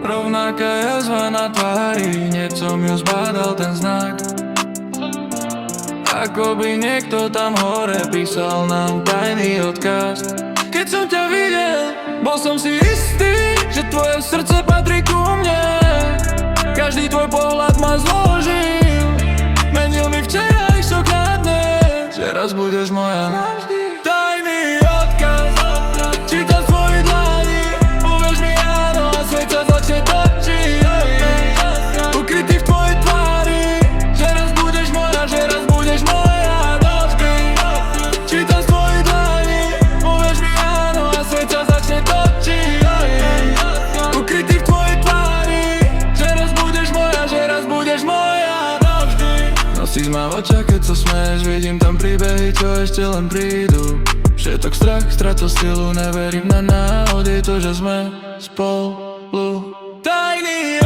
rovnaká jazva na tvári, hneď som ju zbadal ten znak. Ako by niekto tam hore písal nám tajný odkaz. Keď som ťa videl, bol som si istý, že tvoje srdce patrí ku mne. Každý tvoj pohľad ma zložil, menil mi včerajšok na dnes, že raz budeš moja navždy. Tajný odkaz, čítam z tvojich dlaní, povieš mi áno a svet sa začne točiť. Ukrytý v tvojej tvári, že raz budeš moja, že raz budeš moja navždy. Čítam z tvojich dlaní, povieš mi áno a svet sa začne točiť. Ukrytý v tvojej tvári, že raz budeš moja, že raz budeš moja navždy. Nosíš ma v očiach, keď sa smeješ, vidím tam príbehy, čo ešte len prídu. Všetok strach, stráca silu, neverím na náhody, to, že sme spolu. Tajný